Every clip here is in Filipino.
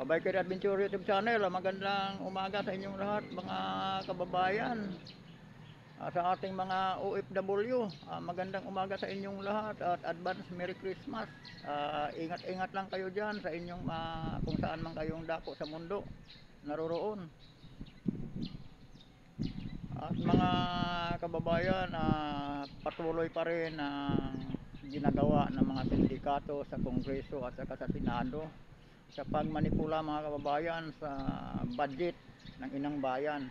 Biker Adventure YouTube channel, magandang umaga sa inyong lahat mga kababayan. Sa ating mga OFW, magandang umaga sa inyong lahat at advance Merry Christmas. Ingat-ingat lang kayo dyan sa inyong kung saan man kayong dako sa mundo naroroon. At mga kababayan, patuloy pa rin ang ginagawa ng mga sindikato sa Kongreso at saka sa Senado sa pagmanipula mga kababayan sa budget ng inang bayan.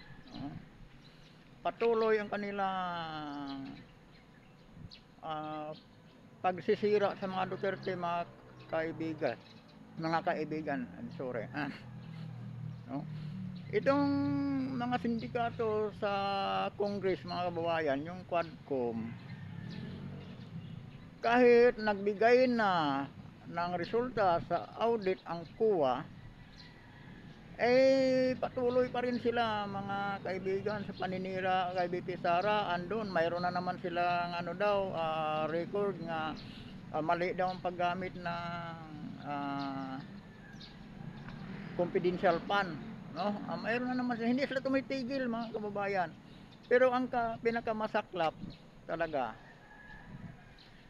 Patuloy ang kanilang pagsisira sa mga Duterte mga kaibigan, sorry. No? Itong mga sindikato sa Congress mga kababayan, yung Quadcom, kahit nagbigay na ng resulta sa audit ang COA, patuloy pa rin sila mga kaibigan sa paninira kay BP Sara. Andun mayroon na naman silang record nga mali daw ang paggamit ng confidential fund, no? Mayroon na naman sila, hindi sila tumitigil mga kababayan. Pero ang pinakamasaklap talaga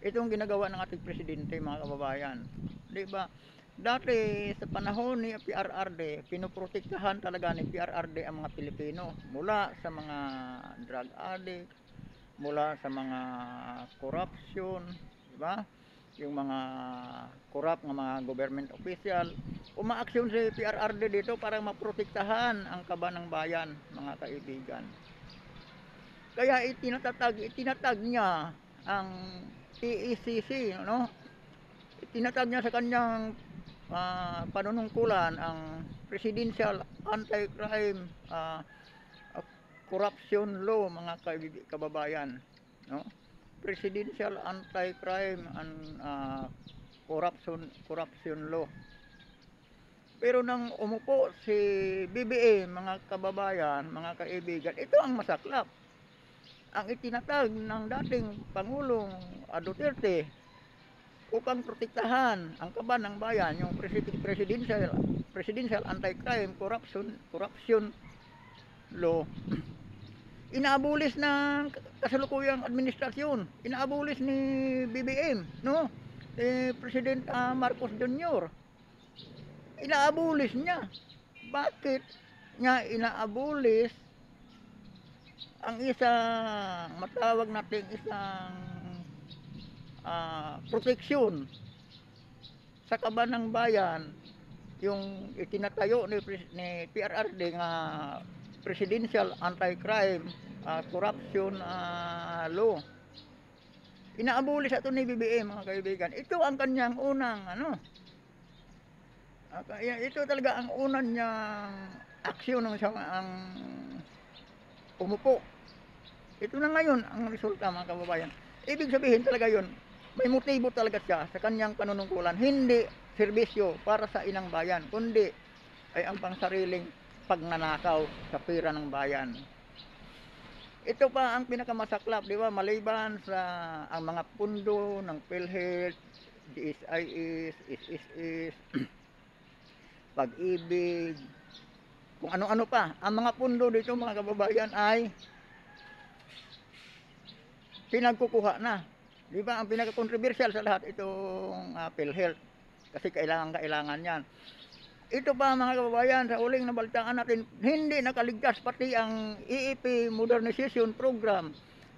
itong ginagawa ng ating presidente mga kababayan, di ba? Dati sa panahon ni PRRD, pinoprotektahan talaga ni PRRD ang mga Pilipino mula sa mga drug addict, mula sa mga corruption, di ba? Yung mga corrupt ng mga government official, umaaksyon si PRRD dito para maprotektahan ang kaban ng bayan, mga kaibigan. Kaya itinatag niya ang PECC, no? Itinatag niya sa kanyang panunungkulan ang Presidential Anti-Crime Corruption Law mga kababayan, no? Presidential Anti-Crime and Corruption Law. Pero nang umupo si BBM mga kababayan, mga kaibigan, ito ang masaklap. Ang itinatag ng dating Pangulong Duterte upang protektahan ang kaban ng bayan, yung Presidential Anti-Crime Corruption Law, inaabulis ng kasalukuyang administrasyon, inaabulis ni BBM, no? President Marcos Jr. Inaabulis niya. Bakit niya inaabulis ang isang matawag natin isang proteksyon sa kaban ng bayan, yung itinatayo ni PRRD nga Presidential Anti-Crime Corruption Law. Inaabulis ito ni BBM mga kaibigan. Ito ang kanyang unang ito talaga ang unang niyang aksyon ng ang umupo. Ito na ngayon ang resulta mga kababayan. Ibig sabihin talaga yon, may motibo talaga siya sa kanyang panunungkulan, hindi serbisyo para sa inang bayan, kundi ay ang pangsariling pagnanakaw sa pera ng bayan. Ito pa ang pinakamasaklap, di ba? Maliban sa ang mga pundo ng PhilHealth, DSIS, SSS, Pag-ibig, kung ano-ano pa, ang mga pundo dito mga kababayan ay pinagkukuha na. Di ba? Ang pinaka-controversial sa lahat itong PhilHealth, kasi kailangan yan. Ito pa mga kababayan, sa uling nabalitaan natin, hindi nakaligtas pati ang EEP Modernization Program.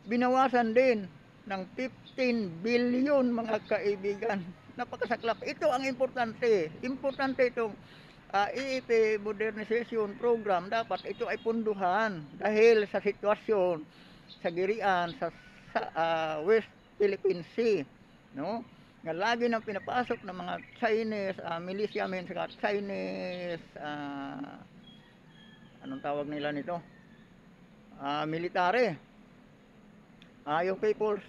Binawasan din ng 15 billion mga kaibigan. Napakasaklap. Ito ang importante. Importante itong EEP Modernization Program. Dapat ito ay punduhan dahil sa sitwasyon sa Girian, sa West Philippine Sea, no? Nga lagi nang pinapasok ng mga Chinese militiamen sa Chinese anong tawag nila nito, military, yung People's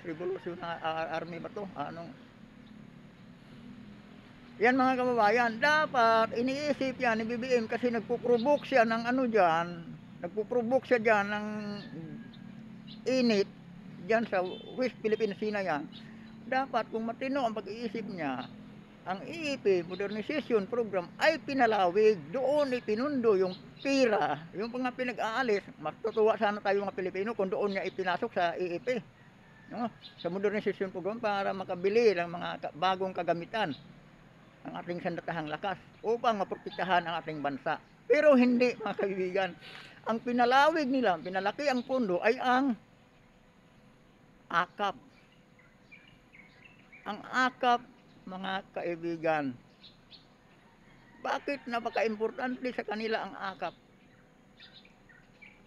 Revolution Army ba to, yan mga kababayan. Dapat iniisip yan ni BBM kasi nagpuprovoke siya ng nagpuprovoke siya dyan ng init dyan sa West Philippine Sea na yan Dapat kung matino ang pag-iisip niya, ang EEP Modernization Program ay pinalawig, doon ipinundo yung pira, yung mga pinag-aalis. Matutuwa sana tayo mga Pilipino kung doon niya ipinasok sa EEP, no? Sa Modernization Program para makabili ng mga bagong kagamitan ang ating sandatahang lakas upang maprotektahan ang ating bansa. Pero hindi mga kaibigan, ang pinalawig nila, pinalaki ang pondo ay ang akap. Ang akap mga kaibigan, bakit napaka-importante sa kanila ang akap?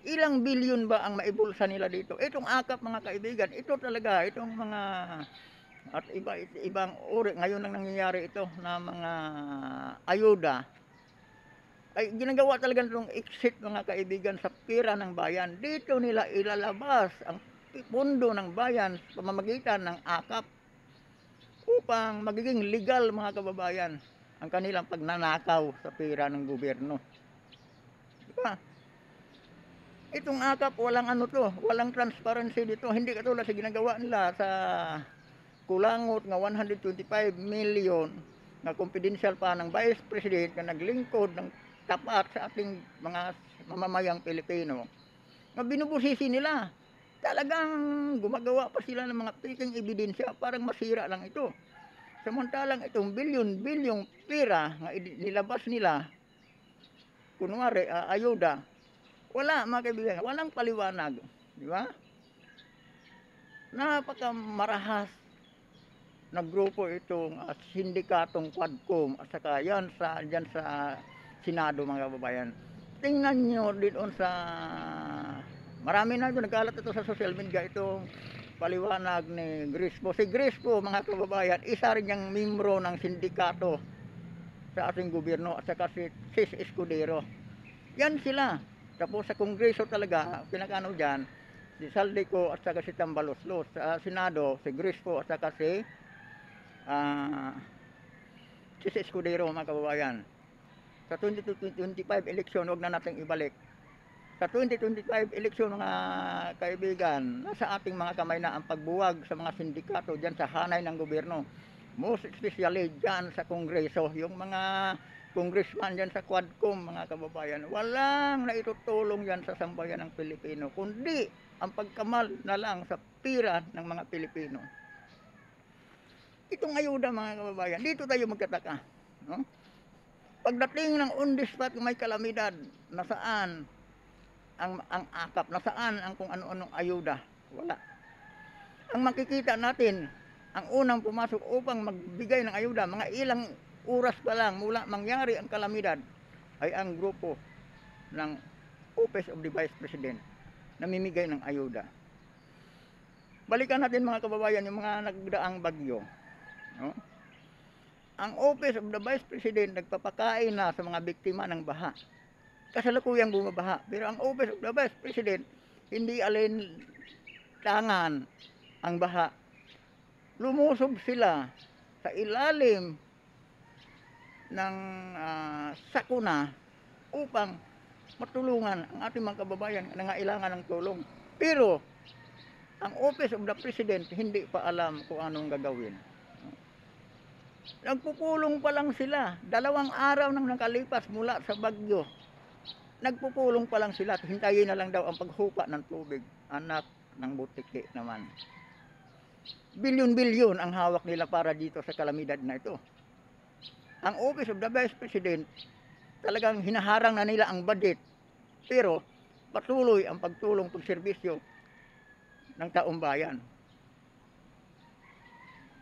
Ilang bilyon ba ang maibulsa nila dito? Itong akap mga kaibigan, ito talaga, itong mga at ibang uri, ngayon lang nangyayari ito na mga ayuda, ay ginagawa talaga itong exit mga kaibigan sa pira ng bayan. Dito nila ilalabas ang pondo ng bayan sa pamamagitan ng akap upang magiging legal mga kababayan ang kanilang pagnanakaw sa pira ng gobyerno. Diba? Itong akap walang ano to, walang transparency dito, hindi katulad sa ginagawa nila sa kulangot nga 125 million na confidential pa ng Vice President na naglingkod ng tapat sa ating mga mamamayang Pilipino. Na binubusisi nila. Talagang gumagawa pa sila ng mga peking ebidensya parang masira lang ito. Samantalang itong bilyon-bilyong pera nga nilabas nila, kunwari ayuda, wala mga kaibigan, walang paliwanag, di ba? Napakamarahas na grupo itong sindikatong Quadcom at saka yan dyan sa Senado mga kababayan. Tingnan nyo doon sa marami na ito, nagkalat ito sa social media itong paliwanag ni Grispo. Si Grispo mga kababayan, isa rin yung membro ng sindikato sa ating gobyerno at saka si Sis Escudero. Yan sila. Tapos sa Kongreso talaga, pinakano dyan, si Saldico at saka si Tambaloslos. Sa Senado, si Grispo at saka si Escudero mga kababayan. Sa 2025 eleksyon, huwag na natin ibalik. Sa 2025 eleksyon mga kaibigan, nasa ating mga kamay na ang pagbuwag sa mga sindikato dyan sa hanay ng gobyerno. Most especially dyan sa Kongreso, yung mga congressman dyan sa Quadcom mga kababayan, walang naitutulong yan sa sambayan ng Pilipino, kundi ang pagkamal na lang sa pira ng mga Pilipino. Itong ayuda mga kababayan, dito tayo magkataka, no? Pagdating ng on the spot may kalamidad, nasaan ang akap, nasaan ang kung ano-anong ayuda? Wala. Ang makikita natin, ang unang pumasok upang magbigay ng ayuda, mga ilang oras pa lang mula mangyari ang kalamidad, ay ang grupo ng Office of the Vice President na mimigay ng ayuda. Balikan natin mga kababayan yung mga nagdaang bagyo, no? Ang Office of the Vice President nagpapakain na sa mga biktima ng baha. Kasalukuyang bumabaha. Pero ang Office of the Vice President hindi alinlangan ang baha. Lumusob sila sa ilalim ng sakuna upang matulungan ang ating mga kababayan na nangailangan ng tulong. Pero ang Office of the President hindi pa alam kung anong gagawin. Nagpupulong pa lang sila. 2 araw nang nakalipas mula sa bagyo. Nagpupulong pa lang sila. Hintayin na lang daw ang paghupa ng tubig. Anak ng butiki naman. Bilyon-bilyon ang hawak nila para dito sa kalamidad na ito. Ang Office of the Vice President, talagang hinaharang na nila ang budget. Pero patuloy ang pagtulong, pagserbisyo ng taong bayan.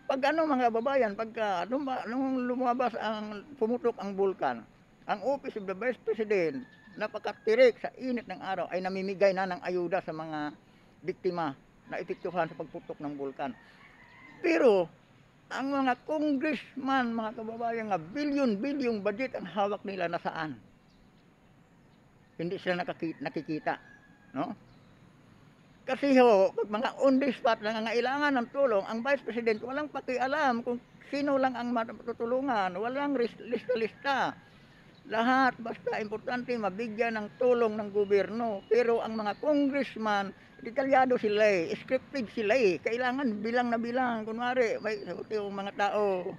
Pag ano mga babayan, pagka nung lumabas pumutok ang bulkan, ang Office of the Vice President, napakatirik sa init ng araw, ay namimigay na ng ayuda sa mga biktima na epektuhan sa pagputok ng bulkan. Pero ang mga congressman, mga kababayan, nga bilyon-bilyong budget ang hawak nila nasaan? Hindi sila nakikita, no? Kasi pag mga on the spot na nangangailangan ng tulong, ang Vice President walang pakialam kung sino lang ang matutulungan, walang lista-lista. Lahat basta importante mabigyan ng tulong ng gobyerno. Pero ang mga congressman, Detalyado sila scripted sila kailangan bilang na bilang. Kunwari, may yung mga tao,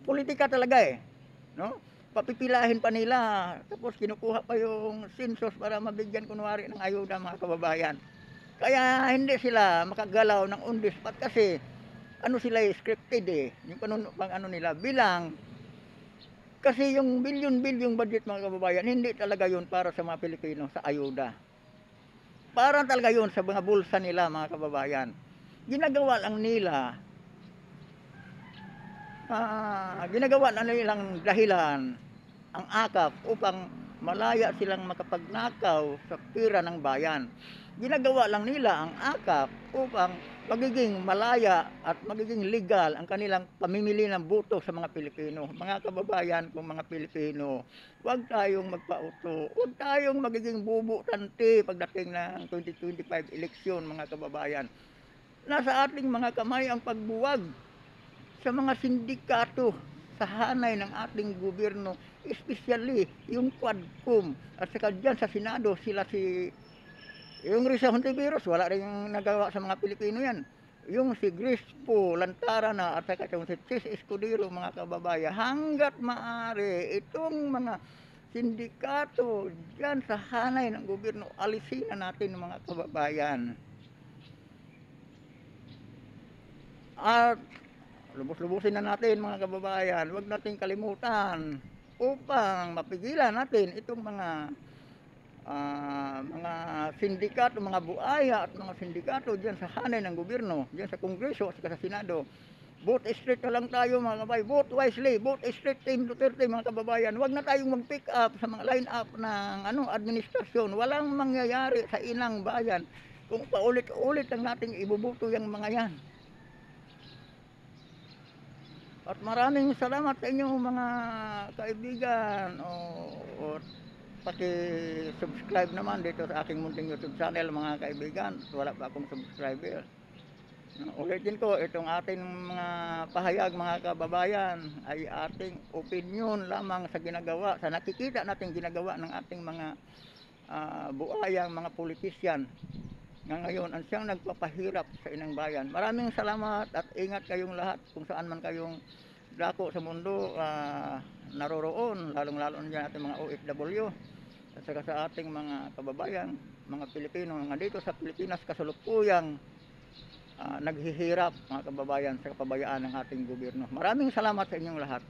politika talaga no? Papipilahin pa nila, tapos kinukuha pa yung census para mabigyan kunwari ng ayuda mga kababayan. Kaya hindi sila makagalaw ng on the spot kasi ano sila scripted yung pang ano nila bilang. Kasi yung bilyon-bilyong budget mga kababayan, hindi talaga yun para sa mga Pilipino sa ayuda. Para talaga yun sa mga bulsa nila mga kababayan. Ginagawa lang nila, ginagawa na nilang dahilan ang akap upang malaya silang makapagnakaw sa pira ng bayan. Ginagawa lang nila ang akap upang magiging malaya at magiging legal ang kanilang pamimili ng boto sa mga Pilipino. Mga kababayan kong mga Pilipino, huwag tayong magpauto, huwag tayong magiging bubu-tanti pagdating ng 2025 eleksyon mga kababayan. Nasa ating mga kamay ang pagbuwag sa mga sindikato sa hanay ng ating gobyerno, especially yung Quadcom at saka dyan sa Senado sila yung Risa Hontiveros, wala rin nagawa sa mga Pilipino yan. Yung si Grispo Lantarana at saka yung si Chis Escudero mga kababayan, hanggat maaari itong mga sindikato dyan sa hanay ng gobyerno, alisin na natin mga kababayan. At lubos-lubusin na natin mga kababayan, huwag nating kalimutan upang mapigilan natin itong mga sindikato, mga buaya at mga sindikato diyan sa hanay ng gobyerno, diyan sa Kongreso at sa Senado. Vote straight na lang tayo mga kababayan, vote wisely, vote straight Team Duterte mga kababayan. Huwag na tayong mag-pick up sa mga line up ng administrasyon. Walang mangyayari sa inang bayan kung paulit-ulit lang nating ibubuto yung mga yan. At maraming salamat sa inyo mga kaibigan. Paki-subscribe naman dito sa aking munting YouTube channel mga kaibigan. Wala pa akong subscriber. Ulitin ko, itong ating mga pahayag mga kababayan ay ating opinion lamang sa ginagawa, sa nakikita nating ginagawa ng ating mga buayang mga politisyan nga ngayon ang siyang nagpapahirap sa inang bayan. Maraming salamat at ingat kayong lahat kung saan man kayong dako sa mundo naroroon, lalong-lalo na dyan ating mga OFW at saka sa ating mga kababayan, mga Pilipino nga dito sa Pilipinas kasalukuyang naghihirap mga kababayan sa kapabayaan ng ating gobyerno. Maraming salamat sa inyong lahat.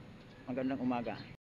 Magandang umaga.